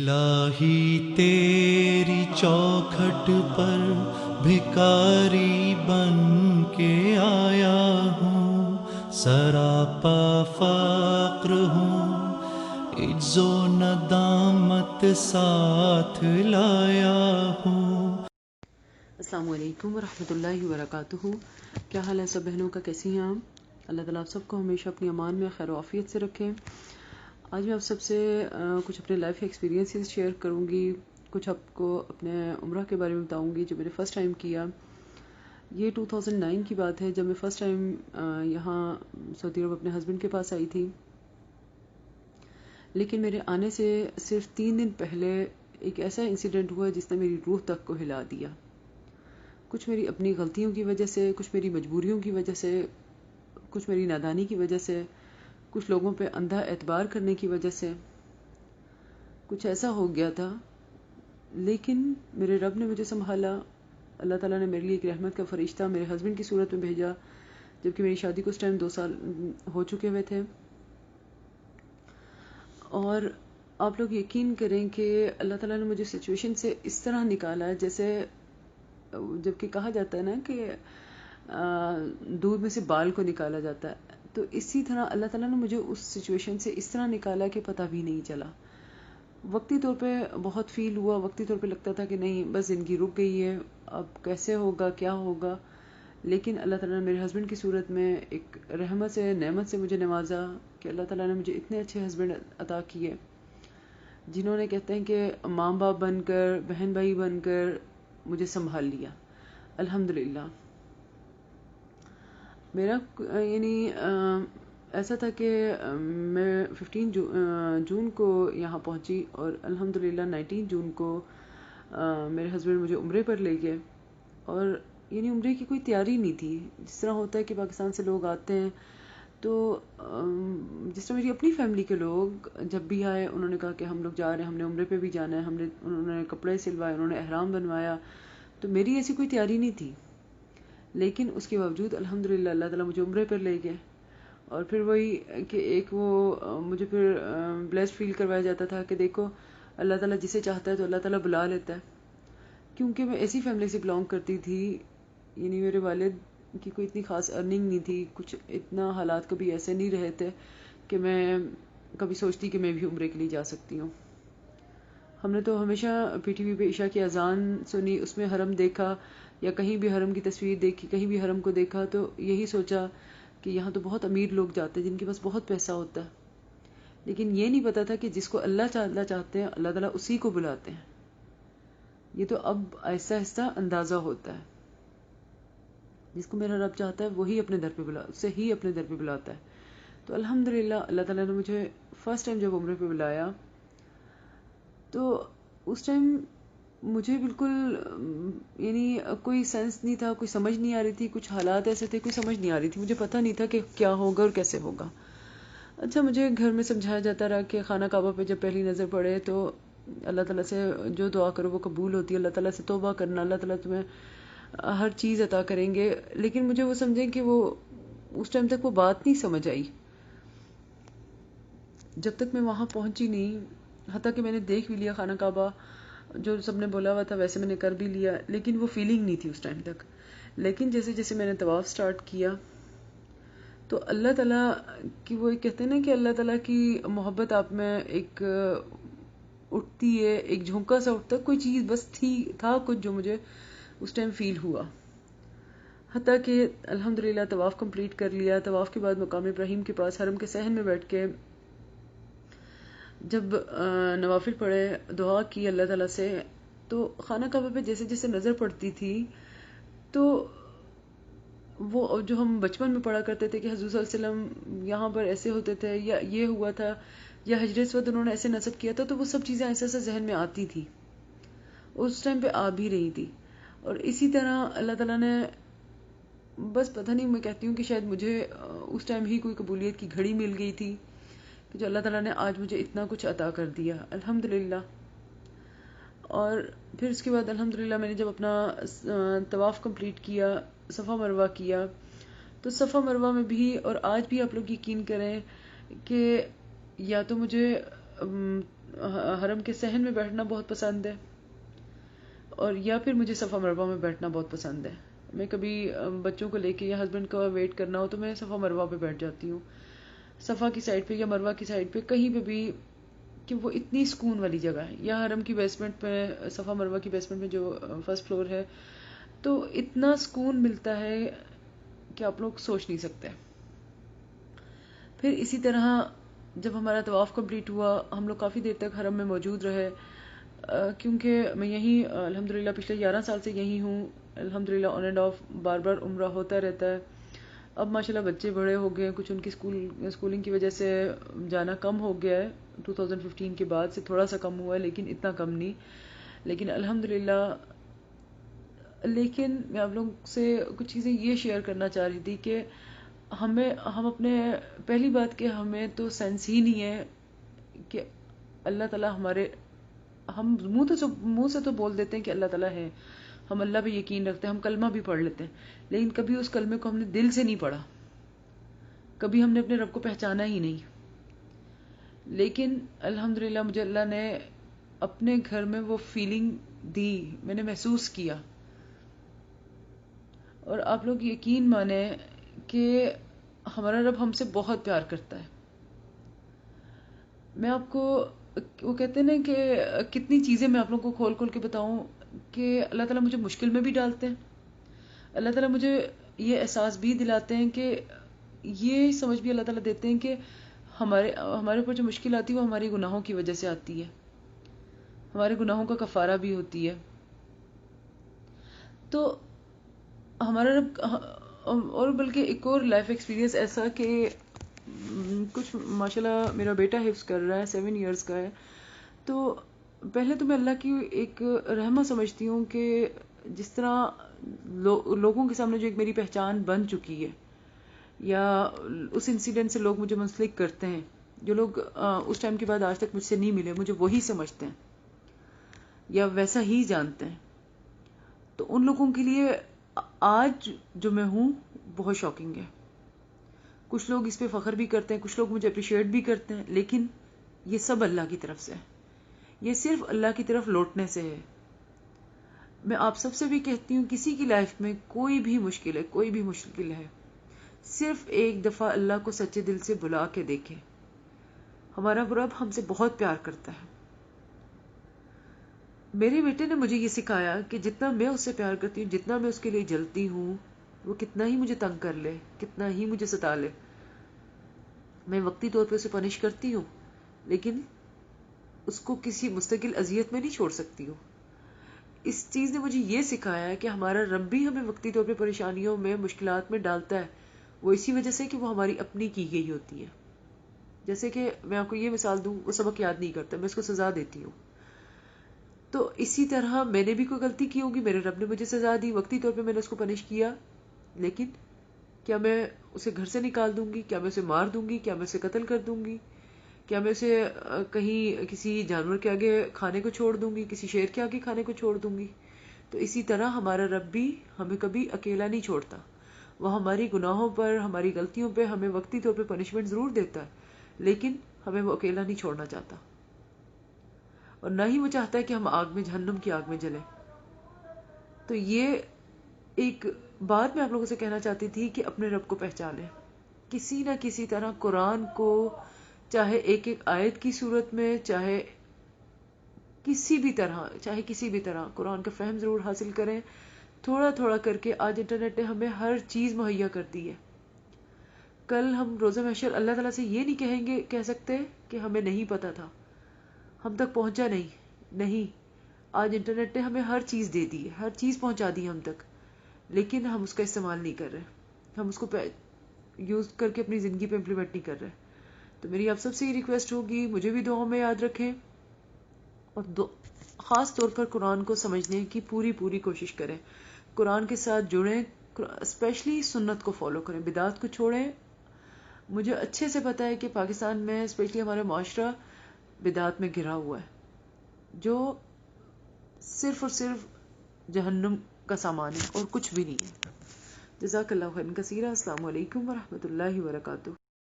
الہی تیری چوکھٹ پر بھکاری بن کے آیا ہوں، سراپا فقر ہوں، عجز و ندامت ساتھ لایا ہوں۔ السلام علیکم ورحمۃ اللہ وبرکاتہ۔ کیا حال ہے سب بہنوں کا، کیسی ہیں آپ؟ اللہ تعالیٰ آپ سب کو ہمیشہ اپنی امان میں خیر و عافیت سے رکھیں۔ آج میں آپ سب سے کچھ اپنے لائف ایکسپیرینسز شیئر کروں گی، کچھ آپ کو اپنے عمرہ کے بارے میں بتاؤں گی جو میں نے فرسٹ ٹائم کیا۔ یہ 2009 کی بات ہے جب میں فرسٹ ٹائم یہاں سعودی عرب اپنے ہسبینڈ کے پاس آئی تھی، لیکن میرے آنے سے صرف 3 دن پہلے ایک ایسا انسیڈنٹ ہوا جس نے میری روح تک کو ہلا دیا۔ کچھ میری اپنی غلطیوں کی وجہ سے، کچھ میری مجبوریوں کی وجہ سے، کچھ میری نادانی کی وجہ سے، کچھ لوگوں پہ اندھا اعتبار کرنے کی وجہ سے کچھ ایسا ہو گیا تھا، لیکن میرے رب نے مجھے سنبھالا۔ اللہ تعالیٰ نے میرے لیے ایک رحمت کا فرشتہ میرے ہسبینڈ کی صورت میں بھیجا، جبکہ میری شادی کو اس ٹائم 2 سال ہو چکے ہوئے تھے۔ اور آپ لوگ یقین کریں کہ اللہ تعالیٰ نے مجھے سچویشن سے اس طرح نکالا جیسے جبکہ کہا جاتا ہے نا کہ دودھ میں سے بال کو نکالا جاتا ہے، تو اسی طرح اللہ تعالیٰ نے مجھے اس سچویشن سے اس طرح نکالا کہ پتہ بھی نہیں چلا۔ وقتی طور پہ بہت فیل ہوا، وقتی طور پہ لگتا تھا کہ نہیں بس زندگی رک گئی ہے، اب کیسے ہوگا، کیا ہوگا، لیکن اللہ تعالیٰ نے میرے ہسبینڈ کی صورت میں ایک رحمت سے، نعمت سے مجھے نوازا کہ اللہ تعالیٰ نے مجھے اتنے اچھے ہسبینڈ عطا کیے جنہوں نے کہتے ہیں کہ ماں باپ بن کر، بہن بھائی بن کر مجھے سنبھال لیا، الحمدللہ۔ میرا یعنی ایسا تھا کہ میں 15 جون کو یہاں پہنچی اور الحمدللہ 19 جون کو میرے ہسبینڈ مجھے عمرے پر لے گئے، اور یعنی عمرے کی کوئی تیاری نہیں تھی۔ جس طرح ہوتا ہے کہ پاکستان سے لوگ آتے ہیں تو جس طرح میری اپنی فیملی کے لوگ جب بھی آئے انہوں نے کہا کہ ہم لوگ جا رہے ہیں، ہم نے عمرے پہ بھی جانا ہے، انہوں نے کپڑے سلوائے، انہوں نے احرام بنوایا، تو میری ایسی کوئی تیاری نہیں تھی، لیکن اس کے باوجود الحمدللہ اللہ تعالیٰ مجھے عمرے پر لے گئے۔ اور پھر وہی کہ ایک وہ مجھے پھر بلیسڈ فیل کروایا جاتا تھا کہ دیکھو اللہ تعالیٰ جسے چاہتا ہے تو اللہ تعالیٰ بلا لیتا ہے، کیونکہ میں ایسی فیملی سے بلانگ کرتی تھی، یعنی میرے والد کی کوئی اتنی خاص ارننگ نہیں تھی، کچھ اتنا حالات کبھی ایسے نہیں رہے تھے کہ میں کبھی سوچتی کہ میں بھی عمرے کے لیے جا سکتی ہوں۔ ہم نے تو ہمیشہ پی ٹی وی پہ عشاء کی اذان سنی، اس میں حرم دیکھا یا کہیں بھی حرم کی تصویر دیکھی، کہیں بھی حرم کو دیکھا تو یہی سوچا کہ یہاں تو بہت امیر لوگ جاتے ہیں جن کے پاس بہت پیسہ ہوتا ہے، لیکن یہ نہیں پتا تھا کہ جس کو اللہ تعالیٰ چاہتے ہیں اللہ تعالیٰ اسی کو بلاتے ہیں۔ یہ تو اب آہستہ آہستہ اندازہ ہوتا ہے، جس کو میرا رب چاہتا ہے وہی اپنے در پہ اسے ہی اپنے در پہ بلاتا ہے۔ تو الحمدللہ اللہ تعالیٰ نے مجھے فرسٹ ٹائم جب عمرے پہ بلایا تو اس ٹائم مجھے بالکل یعنی کوئی سینس نہیں تھا، کوئی سمجھ نہیں آ رہی تھی، کچھ حالات ایسے تھے کوئی سمجھ نہیں آ رہی تھی، مجھے پتہ نہیں تھا کہ کیا ہوگا اور کیسے ہوگا۔ اچھا مجھے گھر میں سمجھایا جاتا رہا کہ خانہ کعبہ پہ جب پہلی نظر پڑے تو اللہ تعالیٰ سے جو دعا کرو وہ قبول ہوتی ہے، اللہ تعالیٰ سے توبہ کرنا، اللہ تعالیٰ تمہیں ہر چیز عطا کریں گے، لیکن مجھے وہ سمجھیں کہ وہ اس ٹائم تک وہ بات نہیں سمجھ آئی جب تک میں وہاں پہنچی نہیں، حتیٰ کہ میں نے دیکھ بھی لیا خانہ کعبہ، جو سب نے بولا ہوا تھا ویسے میں نے کر بھی لیا، لیکن وہ فیلنگ نہیں تھی اس ٹائم تک۔ لیکن جیسے جیسے میں نے طواف سٹارٹ کیا تو اللہ تعالیٰ کی وہ ایک کہتے ہیں نا کہ اللہ تعالیٰ کی محبت آپ میں ایک اٹھتی ہے، ایک جھونکا سا اٹھتا ہے، کوئی چیز بس تھا کچھ جو مجھے اس ٹائم فیل ہوا، حتیٰ کہ الحمدللہ طواف کمپلیٹ کر لیا۔ طواف کے بعد مقام ابراہیم کے پاس حرم کے صحن میں بیٹھ کے جب نوافل پڑھے، دعا کی اللہ تعالیٰ سے، تو خانہ کعبہ پہ جیسے جیسے نظر پڑتی تھی تو وہ جو ہم بچپن میں پڑھا کرتے تھے کہ حضور صلی اللہ علیہ وسلم یہاں پر ایسے ہوتے تھے یا یہ ہوا تھا یا حجر اسود انہوں نے ایسے نصب کیا تھا، تو وہ سب چیزیں ایسے ایسے ذہن میں آتی تھی، اس ٹائم پہ آ بھی رہی تھی۔ اور اسی طرح اللہ تعالیٰ نے بس پتہ نہیں، میں کہتی ہوں کہ شاید مجھے اس ٹائم ہی کوئی قبولیت کی گھڑی مل گئی تھی کہ جو اللہ تعالیٰ نے آج مجھے اتنا کچھ عطا کر دیا، الحمدللہ۔ اور پھر اس کے بعد الحمدللہ میں نے جب اپنا طواف کمپلیٹ کیا، صفا مروہ کیا، تو صفا مروہ میں بھی اور آج بھی آپ لوگ یقین کریں کہ یا تو مجھے حرم کے صحن میں بیٹھنا بہت پسند ہے، اور یا پھر مجھے صفا مروہ میں بیٹھنا بہت پسند ہے. میں کبھی بچوں کو لے کے یا ہسبینڈ کا ویٹ کرنا ہو تو میں صفا مروہ پہ بیٹھ جاتی ہوں، صفا کی سائڈ پہ یا مروہ کی سائڈ پہ، کہیں پہ بھی، کہ وہ اتنی سکون والی جگہ ہے. یا حرم کی بیسمنٹ پہ، صفا مروہ کی بیسمنٹ میں جو فرسٹ فلور ہے، تو اتنا سکون ملتا ہے کہ آپ لوگ سوچ نہیں سکتے. پھر اسی طرح جب ہمارا طواف کمپلیٹ ہوا، ہم لوگ کافی دیر تک حرم میں موجود رہے، کیونکہ میں یہیں الحمدللہ پچھلے 11 سال سے یہیں ہوں. الحمدللہ آن اینڈ آف بار بار عمرہ ہوتا رہتا ہے. اب ماشاءاللہ بچے بڑے ہو گئے ہیں، کچھ ان کی اسکولنگ کی وجہ سے جانا کم ہو گیا ہے. 2015 کے بعد سے تھوڑا سا کم ہوا ہے، لیکن اتنا کم نہیں. لیکن الحمدللہ، لیکن میں آپ لوگوں سے کچھ چیزیں یہ شیئر کرنا چاہ رہی تھی کہ ہم اپنے، پہلی بات کہ ہمیں تو سینس ہی نہیں ہے کہ اللہ تعالیٰ ہمارے، ہم منہ سے تو بول دیتے ہیں کہ اللہ تعالیٰ ہے، ہم اللہ پہ یقین رکھتے ہیں، ہم کلمہ بھی پڑھ لیتے ہیں، لیکن کبھی اس کلمے کو ہم نے دل سے نہیں پڑھا، کبھی ہم نے اپنے رب کو پہچانا ہی نہیں. لیکن الحمدللہ مجھے اللہ نے اپنے گھر میں وہ فیلنگ دی، میں نے محسوس کیا. اور آپ لوگ یقین مانیں کہ ہمارا رب ہم سے بہت پیار کرتا ہے. میں آپ کو، وہ کہتے ہیں نا کہ کتنی چیزیں میں آپ لوگوں کو کھول کھول کے بتاؤں، کہ اللہ تعالیٰ مجھے مشکل میں بھی ڈالتے ہیں. اللہ تعالیٰ مجھے یہ احساس بھی دلاتے ہیں، کہ یہ سمجھ بھی اللہ تعالیٰ دیتے ہیں کہ ہمارے اوپر جو مشکل آتی ہے وہ ہماری گناہوں کی وجہ سے آتی ہے، ہمارے گناہوں کا کفارہ بھی ہوتی ہے. تو ہمارا رب، اور بلکہ ایک اور لائف ایکسپیرینس ایسا کہ کچھ ماشاءاللہ میرا بیٹا حفظ کر رہا ہے، 7 ایئرس کا ہے. تو پہلے تو میں اللہ کی ایک رحمت سمجھتی ہوں کہ جس طرح لوگوں کے سامنے جو ایک میری پہچان بن چکی ہے، یا اس انسیڈنٹ سے لوگ مجھے منسلک کرتے ہیں، جو لوگ اس ٹائم کے بعد آج تک مجھ سے نہیں ملے، مجھے وہی سمجھتے ہیں یا ویسا ہی جانتے ہیں. تو ان لوگوں کے لیے آج جو میں ہوں بہت شاکنگ ہے. کچھ لوگ اس پہ فخر بھی کرتے ہیں، کچھ لوگ مجھے اپریشیٹ بھی کرتے ہیں، لیکن یہ سب اللہ کی طرف سے ہے، یہ صرف اللہ کی طرف لوٹنے سے ہے. میں آپ سب سے بھی کہتی ہوں، کسی کی لائف میں کوئی بھی مشکل ہے، کوئی بھی مشکل ہے، صرف ایک دفعہ اللہ کو سچے دل سے بلا کے دیکھیں. ہمارا رب ہم سے بہت پیار کرتا ہے. میرے بیٹے نے مجھے یہ سکھایا کہ جتنا میں اس سے پیار کرتی ہوں، جتنا میں اس کے لیے جلتی ہوں، وہ کتنا ہی مجھے تنگ کر لے، کتنا ہی مجھے ستا لے، میں وقتی طور پہ اسے پنش کرتی ہوں، لیکن اس کو کسی مستقل اذیت میں نہیں چھوڑ سکتی ہوں. اس چیز نے مجھے یہ سکھایا ہے کہ ہمارا رب بھی ہمیں وقتی طور پہ پریشانیوں میں، مشکلات میں ڈالتا ہے، وہ اسی وجہ سے کہ وہ ہماری اپنی کی گئی ہوتی ہے. جیسے کہ میں آپ کو یہ مثال دوں، وہ سبق یاد نہیں کرتا، میں اس کو سزا دیتی ہوں. تو اسی طرح میں نے بھی کوئی غلطی کی ہوگی، میرے رب نے مجھے سزا دی، وقتی طور پہ میں نے اس کو پنش کیا، لیکن کیا میں اسے گھر سے نکال دوں گی؟ کیا میں اسے مار دوں گی؟ کیا میں اسے قتل کر دوں گی؟ کیا میں اسے کہیں کسی جانور کے آگے کھانے کو چھوڑ دوں گی؟ کسی شیر کے آگے کھانے کو چھوڑ دوں گی؟ تو اسی طرح ہمارا رب بھی ہمیں کبھی اکیلا نہیں چھوڑتا. وہ ہماری گناہوں پر، ہماری غلطیوں پہ ہمیں وقتی طور پہ پنشمنٹ ضرور دیتا ہے، لیکن ہمیں وہ اکیلا نہیں چھوڑنا چاہتا، اور نہ ہی وہ چاہتا ہے کہ ہم آگ میں، جہنم کی آگ میں جلیں. تو یہ ایک بات میں آپ لوگوں سے کہنا چاہتی تھی کہ اپنے رب کو پہچانیں کسی نہ کسی طرح. قرآن کو چاہے ایک ایک آیت کی صورت میں، چاہے کسی بھی طرح قرآن کا فہم ضرور حاصل کریں، تھوڑا تھوڑا کر کے. آج انٹرنیٹ نے ہمیں ہر چیز مہیا کر دی ہے. کل ہم روز محشر اللہ تعالیٰ سے یہ نہیں کہہ سکتے کہ ہمیں نہیں پتا تھا، ہم تک پہنچا نہیں. آج انٹرنیٹ نے ہمیں ہر چیز دے دی ہے، ہر چیز پہنچا دی ہم تک، لیکن ہم اس کا استعمال نہیں کر رہے، ہم اس کو یوز کر کے اپنی زندگی پہ امپلیمنٹ نہیں کر رہے. تو میری آپ سب سے یہ ریکویسٹ ہوگی، مجھے بھی دعاؤں میں یاد رکھیں، اور خاص طور پر قرآن کو سمجھنے کی پوری کوشش کریں، قرآن کے ساتھ جڑیں، اسپیشلی سنت کو فالو کریں، بدعات کو چھوڑیں. مجھے اچھے سے پتا ہے کہ پاکستان میں اسپیشلی ہمارا معاشرہ بدعات میں گھرا ہوا ہے، جو صرف اور صرف جہنم کا سامان ہے اور کچھ بھی نہیں ہے. جزاک اللہ خیرا کثیرا. السلام علیکم ورحمۃ اللہ وبرکاتہ.